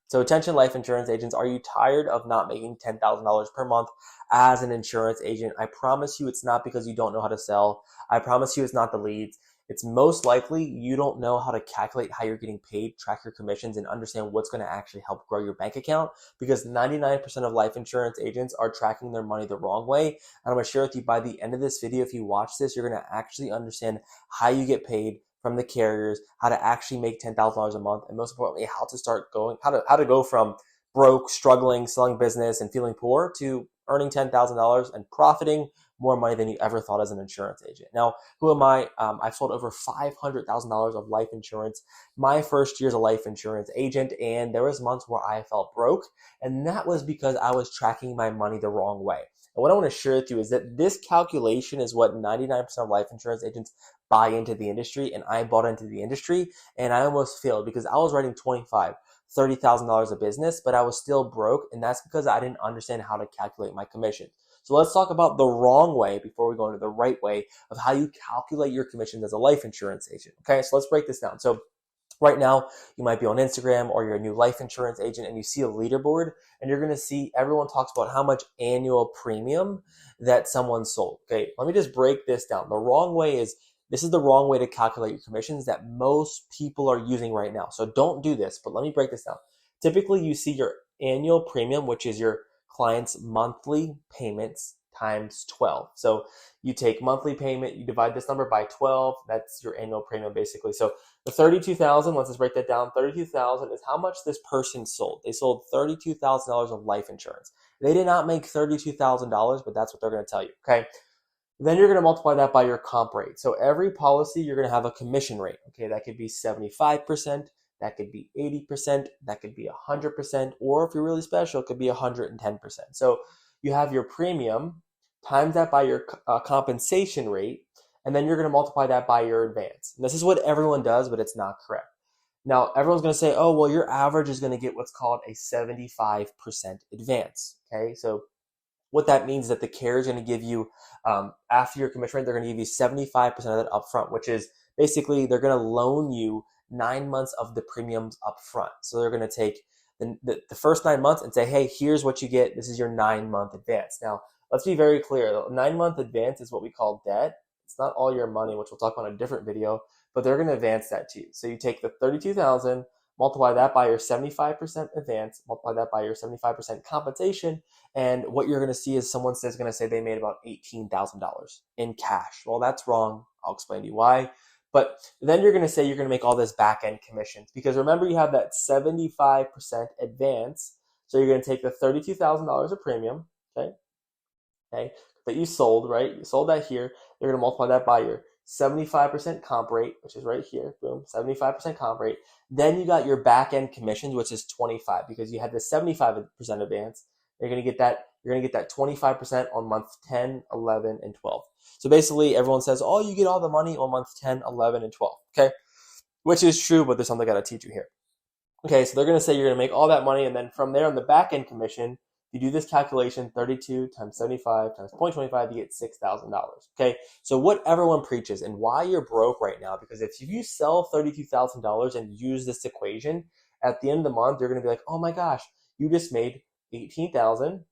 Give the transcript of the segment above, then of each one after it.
So attention life insurance agents, are you tired of not making $10,000 per month as an insurance agent? I promise you it's not because you don't know how to sell. I promise you it's not the leads. It's most likely you don't know how to calculate how you're getting paid, track your commissions, and understand what's going to actually help grow your bank account, because 99% of life insurance agents are tracking their money the wrong way. And I'm going to share with you by the end of this video, if you watch this, you're going to actually understand how you get paid from the carriers, how to actually make $10,000 a month, and most importantly, how to start going, how to go from broke, struggling, selling business, and feeling poor to earning $10,000 and profiting more money than you ever thought as an insurance agent. Now, who am I? I've sold over $500,000 of life insurance my first year as a life insurance agent, and there was months where I felt broke, and that was because I was tracking my money the wrong way. And what I want to share with you is that this calculation is what 99% of life insurance agents buy into the industry, and I bought into the industry, and I almost failed because I was writing $30,000 of business, but I was still broke, and that's because I didn't understand how to calculate my commission. So let's talk about the wrong way before we go into the right way of how you calculate your commissions as a life insurance agent. Okay, so let's break this down. So right now, you might be on Instagram or you're a new life insurance agent and you see a leaderboard, and you're going to see everyone talks about how much annual premium that someone sold. Okay, let me just break this down. The wrong way is, this is the wrong way to calculate your commissions that most people are using right now. So don't do this, but let me break this down. Typically, you see your annual premium, which is your client's monthly payments times 12. So you take monthly payment, you divide this number by 12, that's your annual premium basically. So the 32,000, let's just break that down. 32,000 is how much this person sold. They sold $32,000 of life insurance. They did not make $32,000, but that's what they're going to tell you, okay? Then you're going to multiply that by your comp rate. So every policy, you're going to have a commission rate. Okay, that could be 75%, that could be 80%, that could be 100%, or if you're really special, it could be 110%. So you have your premium, times that by your compensation rate, and then you're going to multiply that by your advance. And this is what everyone does, but it's not correct. Now, everyone's going to say, oh, well, your average is going to get what's called a 75% advance. Okay, so what that means is that the carrier is going to give you, after your commission rate, they're going to give you 75% of that upfront, which is basically they're going to loan you 9 months of the premiums upfront. So they're going to take the first 9 months and say, hey, here's what you get. This is your 9-month advance. Now, let's be very clear. The 9-month advance is what we call debt. It's not all your money, which we'll talk about in a different video, but they're going to advance that to you. So you take the $32,000, multiply that by your 75% advance, multiply that by your 75% compensation, and what you're going to see is someone is going to say they made about $18,000 in cash. Well, that's wrong. I'll explain to you why. But then you're going to say you're going to make all this back-end commissions, because remember, you have that 75% advance. So you're going to take the $32,000 of premium, okay, that you sold, right? You sold that here. You're going to multiply that by your 75% comp rate, which is right here, boom, 75% comp rate. Then you got your back-end commissions, which is 25, because you had the 75% advance. You're going to get that 25% on month 10, 11, and 12. So basically, everyone says, oh, you get all the money on month 10, 11, and 12, okay? Which is true, but there's something I got to teach you here. Okay, so they're going to say you're going to make all that money, and then from there on the back-end commission, you do this calculation, 32 times 75 times 0.25, you get $6,000, okay? So what everyone preaches and why you're broke right now, because if you sell $32,000 and use this equation, at the end of the month, you're going to be like, oh my gosh, you just made $18,000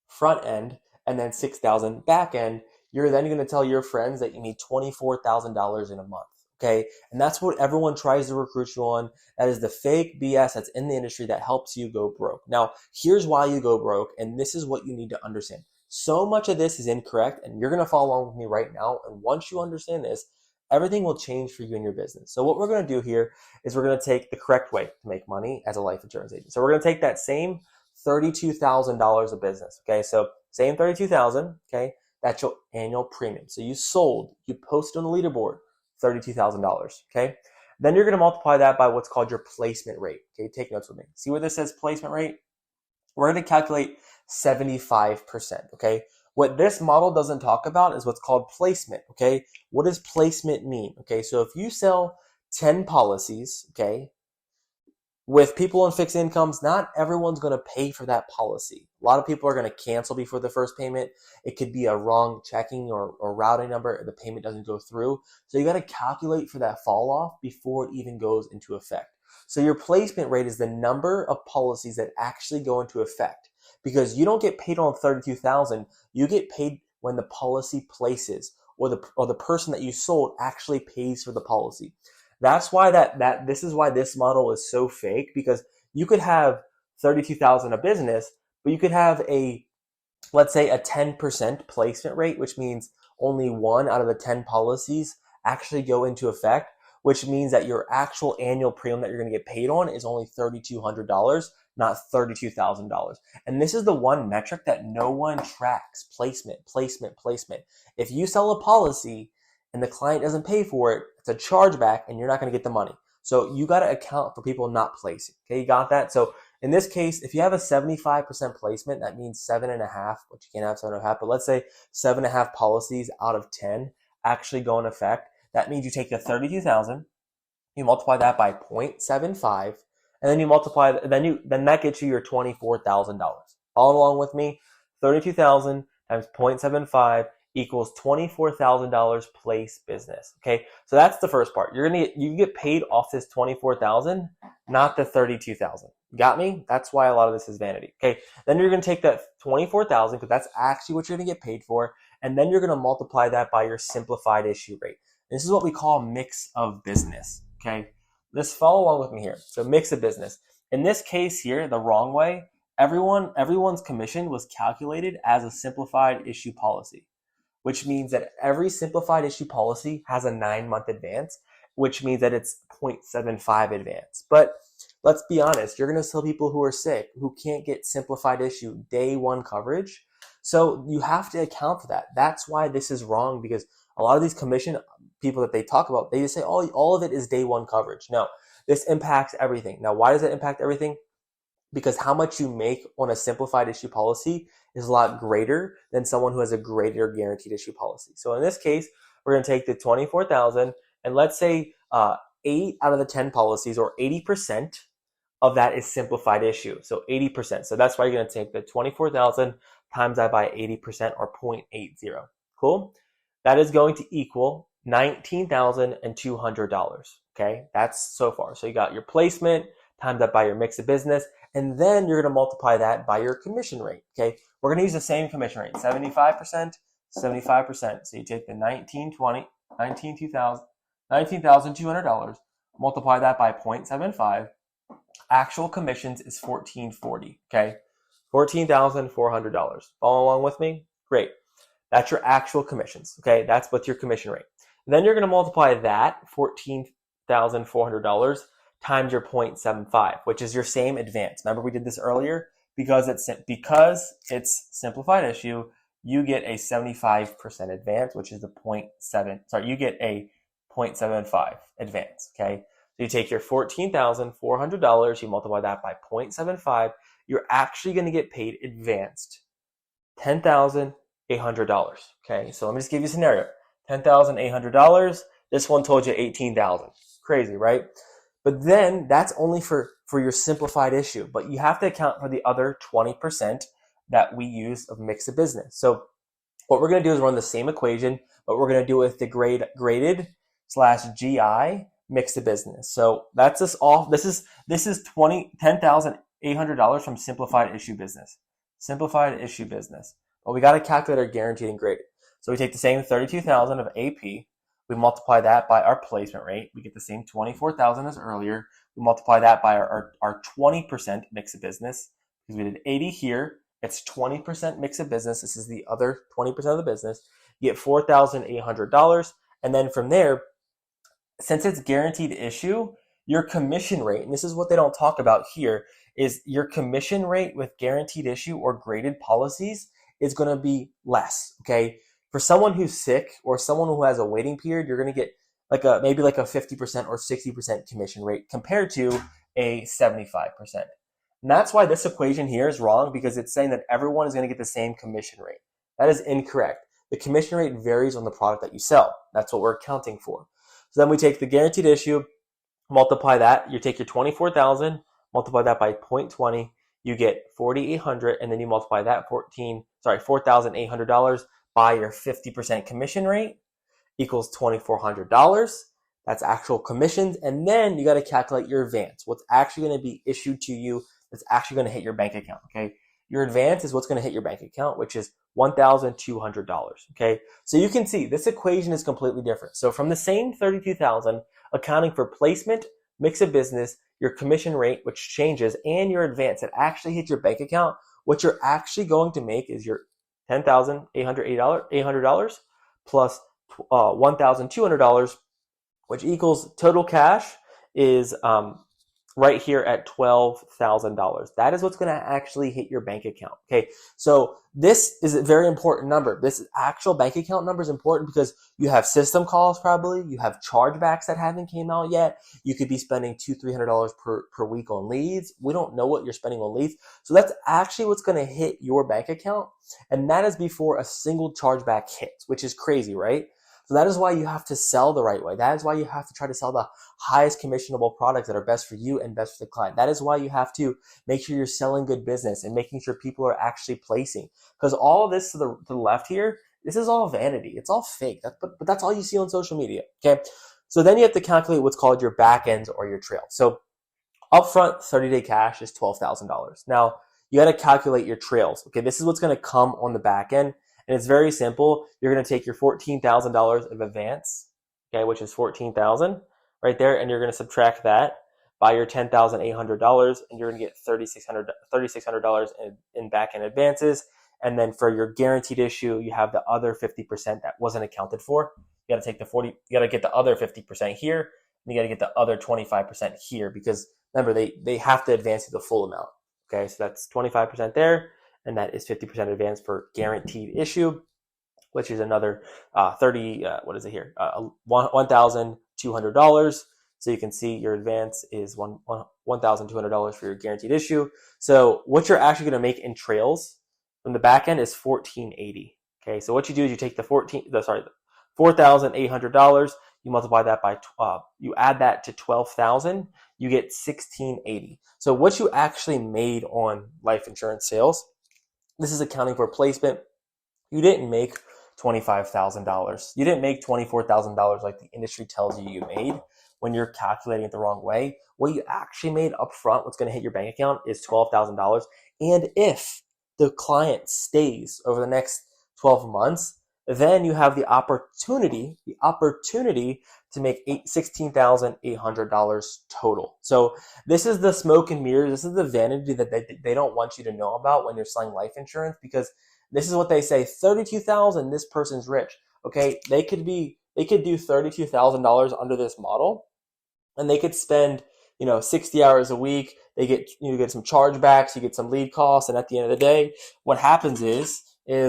front end and then $6,000 back end. You're then going to tell your friends that you need $24,000 in a month. Okay, and that's what everyone tries to recruit you on. That is the fake BS that's in the industry that helps you go broke. Now, here's why you go broke, and this is what you need to understand. So much of this is incorrect, and you're going to follow along with me right now. And once you understand this, everything will change for you in your business. So what we're going to do here is we're going to take the correct way to make money as a life insurance agent. So we're going to take that same $32,000 of business. Okay, so same $32,000. Okay, that's your annual premium. So you sold, you posted on the leaderboard, $32,000, okay? Then you're going to multiply that by what's called your placement rate, okay? Take notes with me. See where this says placement rate? We're going to calculate 75%, okay? What this model doesn't talk about is what's called placement, okay? What does placement mean? Okay, so if you sell 10 policies, okay, with people on fixed incomes, not everyone's going to pay for that policy. A lot of people are going to cancel before the first payment. It could be a wrong checking or routing number. The payment doesn't go through. So you got to calculate for that fall off before it even goes into effect. So your placement rate is the number of policies that actually go into effect, because you don't get paid on 32,000. You get paid when the policy places, or the person that you sold actually pays for the policy. That's why this is why this model is so fake, because you could have 32,000 a business, but you could have let's say a 10% placement rate, which means only 1 out of the 10 policies actually go into effect, which means that your actual annual premium that you're going to get paid on is only $3,200, not $32,000. And this is the one metric that no one tracks: placement. If you sell a policy and the client doesn't pay for it, it's a chargeback and you're not going to get the money. So you got to account for people not placing. Okay, you got that? So in this case, if you have a 75% placement, that means 7.5, which you can't have 7.5, but let's say 7.5 policies out of 10 actually go in effect. That means you take the 32,000, you multiply that by 0.75, and then you multiply, then that gets you your $24,000. Follow along with me. 32,000 times 0.75 equals $24,000 place business. Okay, so that's the first part. You get paid off this 24,000, not the 32,000. Got me? That's why a lot of this is vanity. Okay, then you're going to take that 24,000, because that's actually what you're going to get paid for, and then you're going to multiply that by your simplified issue rate. This is what we call mix of business. Okay, let's follow along with me here. So mix of business. In this case here, the wrong way, everyone's commission was calculated as a simplified issue policy, which means that every simplified issue policy has a 9-month advance, which means that it's 0.75 advance. But let's be honest, you're going to sell people who are sick, who can't get simplified issue day 1 coverage. So you have to account for that. That's why this is wrong, because a lot of these commission people that they talk about, they just say, oh, all of it is day 1 coverage. No, this impacts everything. Now, why does it impact everything? Because how much you make on a simplified issue policy is a lot greater than someone who has a greater guaranteed issue policy. So in this case, we're going to take the 24,000, and let's say 8 out of the 10 policies, or 80% of that, is simplified issue. So 80%. So that's why you're going to take the 24,000 times that by 80%, or 0.80. Cool? That is going to equal $19,200. Okay, that's so far. So you got your placement times that by your mix of business, and then you're going to multiply that by your commission rate. Okay, we're going to use the same commission rate, 75%, 75%. So you take the $19,200, multiply that by 0.75. Actual commissions is $1,440. Okay, $14,400. Follow along with me? Great. That's your actual commissions. Okay, that's what's your commission rate. Then you're going to multiply that $14,400 times your 0.75, which is your same advance. Remember we did this earlier? Because it's simplified issue, you get a 75% advance, which is the you get a 0.75 advance. Okay, so you take your $14,400, you multiply that by 0.75, you're actually going to get paid advanced $10,800. Okay, so let me just give you a scenario. $10,800. This one told you $18,000. Crazy, right? But then that's only for your simplified issue. But you have to account for the other 20% that we use of mix of business. So what we're going to do is run the same equation, but we're going to do it with the graded/GI mix of business. So that's this off. This is $10,800 from simplified issue business. Simplified issue business. But we got to calculate our guaranteed and graded. So we take the same 32,000 of AP, we multiply that by our placement rate, we get the same 24,000 as earlier, we multiply that by our 20% mix of business, because we did 80 here, it's 20% mix of business, this is the other 20% of the business, you get $4,800, and then from there, since it's guaranteed issue, your commission rate, and this is what they don't talk about here, is your commission rate with guaranteed issue or graded policies is going to be less, okay? For someone who's sick or someone who has a waiting period, you're going to get maybe like a 50% or 60% commission rate compared to a 75%. And that's why this equation here is wrong, because it's saying that everyone is going to get the same commission rate. That is incorrect. The commission rate varies on the product that you sell. That's what we're accounting for. So then we take the guaranteed issue, multiply that. You take your 24,000, multiply that by 0.20. You get 4,800, and then you multiply that $4,800 by your 50% commission rate equals $2,400. That's actual commissions. And then you got to calculate your advance, what's actually going to be issued to you that's actually going to hit your bank account. Okay. Your advance is what's going to hit your bank account, which is $1,200. Okay. So you can see this equation is completely different. So from the same $32,000, accounting for placement, mix of business, your commission rate, which changes, and your advance that actually hits your bank account, what you're actually going to make is your $10,800 plus $1,200, which equals total cash is right here at $12,000. That is what's going to actually hit your bank account. Okay, so this is a very important number. This actual bank account number is important because you have system calls probably, you have chargebacks that haven't came out yet. You could be spending $200-$300 per week on leads. We don't know what you're spending on leads. So that's actually what's going to hit your bank account. And that is before a single chargeback hits, which is crazy, right? So that is why you have to sell the right way. That is why you have to try to sell the highest commissionable products that are best for you and best for the client. That is why you have to make sure you're selling good business and making sure people are actually placing. Because all of this to the left here, this is all vanity. It's all fake. But that's all you see on social media. Okay. So then you have to calculate what's called your back ends or your trail. So upfront 30-day cash is $12,000. Now you got to calculate your trails. Okay. This is what's going to come on the back end. And it's very simple. You're going to take your $14,000 of advance, okay, which is $14,000 right there, and you're going to subtract that by your $10,800, and you're going to get $3,600 in back-end advances. And then for your guaranteed issue, you have the other 50% that wasn't accounted for. You got to take you got to get the other 50% here, and you got to get the other 25% here because remember they have to advance you the full amount. Okay, so that's 25% there. And that is 50% advance for guaranteed issue, which is another $1,200. So you can see your advance is $1,200 for your guaranteed issue. So what you're actually going to make in trails from the back end is $1,480. Okay, so what you do is you take the $4,800, you multiply that by you add that to 12,000, you get $1,680. So what you actually made on life insurance sales. This is accounting for placement. You didn't make $25,000. You didn't make $24,000 like the industry tells you made when you're calculating it the wrong way. What you actually made up front, what's going to hit your bank account, is $12,000. And if the client stays over the next 12 months, then you have the opportunity to make $16,800 total. So this is the smoke and mirrors. This is the vanity that they don't want you to know about when you're selling life insurance, because this is what they say: $32,000, this person's rich. Okay, they could do $32,000 under this model, and they could spend 60 hours a week. They get you get some chargebacks, you get some lead costs, and at the end of the day, what happens is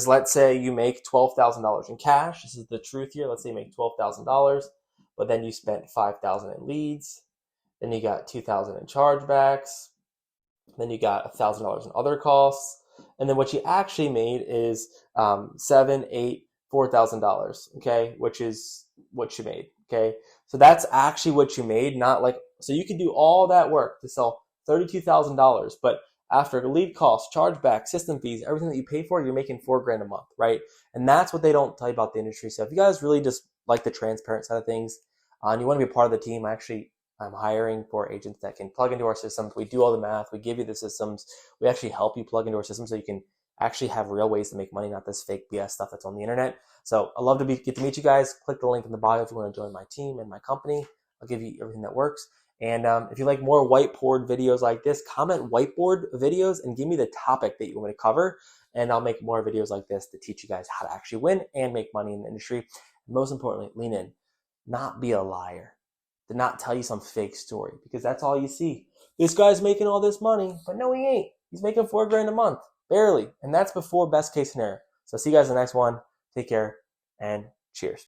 let's say you make $12,000 in cash. This is the truth here. Let's say you make $12,000, but then you spent $5,000 in leads. Then you got $2,000 in chargebacks. Then you got $1,000 in other costs. And then what you actually made is $4,000, okay, which is what you made, okay? So that's actually what you made, so you could do all that work to sell $32,000, but after the lead costs, chargeback, system fees, everything that you pay for, you're making $4,000 a month, right? And that's what they don't tell you about the industry. So if you guys really just like the transparent side of things, and you want to be a part of the team, I'm hiring for agents that can plug into our systems. We do all the math. We give you the systems. We actually help you plug into our system so you can actually have real ways to make money, not this fake BS stuff that's on the internet. So I'd love to get to meet you guys. Click the link in the bio if you want to join my team and my company. I'll give you everything that works. And if you like more whiteboard videos like this, comment whiteboard videos and give me the topic that you want me to cover. And I'll make more videos like this to teach you guys how to actually win and make money in the industry. And most importantly, lean in, not be a liar, to not tell you some fake story, because that's all you see. This guy's making all this money, but no, he ain't. He's making $4,000 a month, barely. And that's before best case scenario. So see you guys in the next one. Take care and cheers.